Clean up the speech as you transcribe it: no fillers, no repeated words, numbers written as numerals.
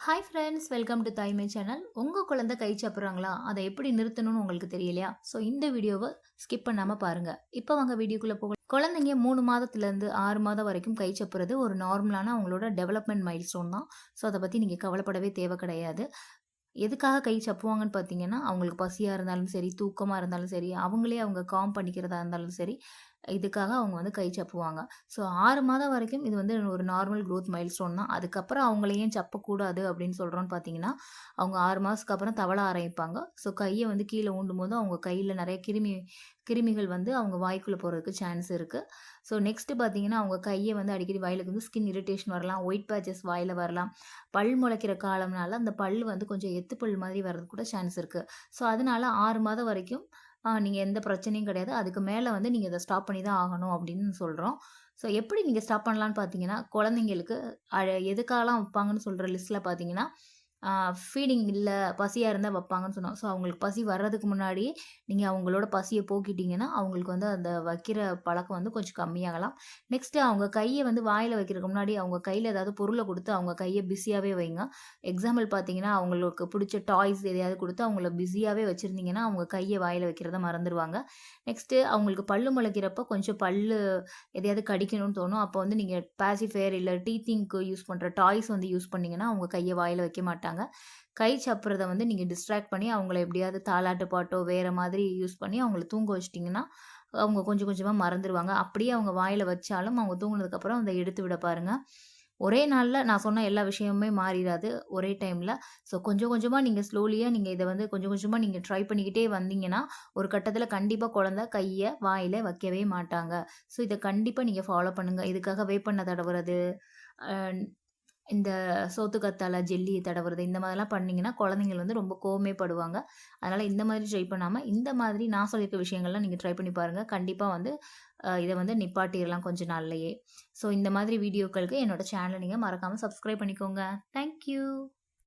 Hi friends, welcome to தாய்மை channel. உங்கள் குழந்தை கை சாப்பிட்றாங்களா, அதை எப்படி நிறுத்தணும்னு உங்களுக்கு தெரியலையா? ஸோ இந்த வீடியோவை ஸ்கிப் பண்ணாமல் பாருங்கள். இப்போ வாங்க வீடியோக்குள்ளே போக. குழந்தைங்க 3 மாதத்துலேருந்து 6 மாதம் வரைக்கும் கை சாப்பிட்றது ஒரு நார்மலான அவங்களோட டெவலப்மெண்ட் மைல்ஸ்டோன் தான். ஸோ அதை பற்றி நீங்கள் கவலைப்படவே தேவை கிடையாது. எதுக்காக கை சப்புவாங்கன்னு பார்த்தீங்கன்னா, அவங்களுக்கு பசியாக இருந்தாலும் சரி, தூக்கமாக இருந்தாலும் சரி, அவங்களே அவங்க காம் பண்ணிக்கிறதா இருந்தாலும் சரி, இதுக்காக அவங்க வந்து கை சப்புவாங்க. ஸோ 6 மாதம் வரைக்கும் இது வந்து ஒரு நார்மல் குரோத் மைல்ஸ்டோன் தான். அதுக்கப்புறம் அவங்கள ஏன் சப்பக்கூடாது அப்படின்னு சொல்கிறோன்னு பார்த்தீங்கன்னா, அவங்க 6 மாதத்துக்கு அப்புறம் தவள ஆரம்பிப்பாங்க. ஸோ கையை வந்து கீழே ஊண்டும்போது அவங்க கையில் நிறைய கிருமிகள் வந்து அவங்க வாய்க்குள்ளே போகிறதுக்கு சான்ஸ் இருக்குது. ஸோ நெக்ஸ்ட்டு பார்த்தீங்கன்னா, அவங்க கையை வந்து அடிக்கடி வாயிலுக்கு வந்து ஸ்கின் இரிட்டேஷன் வரலாம், ஒயிட் பேச்சஸ் வாயில் வரலாம். பல் முளைக்கிற காலம்னால அந்த பல் வந்து கொஞ்சம் எத்து பல் மாதிரி வர்றதுக்கு கூட சான்ஸ் இருக்குது. ஸோ அதனால 6 மாதம் வரைக்கும் நீங்கள் எந்த பிரச்சனையும் கிடையாது. அதுக்கு மேலே வந்து நீங்கள் இதை ஸ்டாப் பண்ணி தான் ஆகணும் அப்படின்னு சொல்கிறோம். ஸோ எப்படி நீங்கள் ஸ்டாப் பண்ணலான்னு பார்த்தீங்கன்னா, குழந்தைங்களுக்கு எதுக்காகலாம் வைப்பாங்கன்னு சொல்கிற லிஸ்ட்டில் பார்த்தீங்கன்னா, ஃபீடிங் இல்ல, பசியா இருந்தா வப்பாங்கன்னு சொன்னோம். ஸோ அவங்களுக்கு பசி வர்றதுக்கு முன்னாடியே நீங்க அவங்களோட பசிய போக்கிட்டீங்கன்னா, அவங்களுக்கு வந்து அந்த வைக்கிற பழக்கம் வந்து கொஞ்சம் கம்மியாகலாம். நெக்ஸ்ட்டு அவங்க கைய வந்து வாயில வைக்கிறதுக்கு முன்னாடி அவங்க கையில ஏதாவது பொருள குடுத்து அவங்க கைய பிஸியாவே வைங்க. எக்ஸாம்பிள் பார்த்தீங்கன்னா, அவங்களுக்கு புடிச்ச டாய்ஸ் எதையாவது குடுத்து அவங்கள பிஸியாவே வச்சிருந்தீங்கன்னா, அவங்க கைய வாயில வைக்கிறத மறந்துருவாங்க. நெக்ஸ்ட்டு அவங்களுக்கு பல்லு முளைக்கிறப்ப கொஞ்சம் எதையாவது கடிக்கணும்னு தோணும். அப்போ வந்து நீங்க பாசிஃபையர் இல்ல டீத்திங்க்கு யூஸ் பண்ற டாய்ஸ் வந்து யூஸ் பண்ணீங்கன்னா, அவங்க கைய வாயில வைக்க மாட்டாங்க. கை சப்புறத வந்து நீங்க டிஸ்ட்ராக்ட் பண்ணி அவங்கள எப்படியாவது தாலாட்டு பாட்டோ, வேற மாதிரி யூஸ் பண்ணி அவங்கள தூங்க வச்சுட்டீங்கன்னா, அவங்க கொஞ்சம் கொஞ்சமா மறந்துருவாங்க. அப்படியே அவங்க வாயில வச்சாலும் அவங்க தூங்குனதுக்கப்புறம் அத எடுத்து விட பாருங்க. ஒரே நாள்ல நான் சொன்ன எல்லா விஷயமுமே மாறிராது, ஒரே டைம்ல. ஸோ கொஞ்சம் கொஞ்சமா நீங்க ஸ்லோலியா நீங்க இத வந்து கொஞ்சம் கொஞ்சமா நீங்க ட்ரை பண்ணிக்கிட்டே வந்தீங்கன்னா, ஒரு கட்டத்தில கண்டிப்பா குழந்தை கைய வாயில வைக்கவே மாட்டாங்க. ஸோ இத கண்டிப்பா நீங்க ஃபாலோ பண்ணுங்க. இதுக்காக வேப்பெண்ணெய் தடவுறது, அ இந்த சோத்துக்கத்தாழை ஜெல்லி தடவுறது, இந்த மாதிரிலாம் பண்ணீங்கன்னா, குழந்தைங்கள் வந்து ரொம்ப கோவமே படுவாங்க. அதனால இந்த மாதிரி ட்ரை பண்ணாம, இந்த மாதிரி நான் சொல்லியிருக்க விஷயங்கள்லாம் நீங்க ட்ரை பண்ணி பாருங்க. கண்டிப்பா வந்து இத வந்து நிப்பாட்டிறலாம் கொஞ்ச நாள்லயே. ஸோ இந்த மாதிரி வீடியோக்களுக்கு என்னோட சேனல நீங்க மறக்காம சப்ஸ்கிரைப் பண்ணிக்கோங்க. Thank you.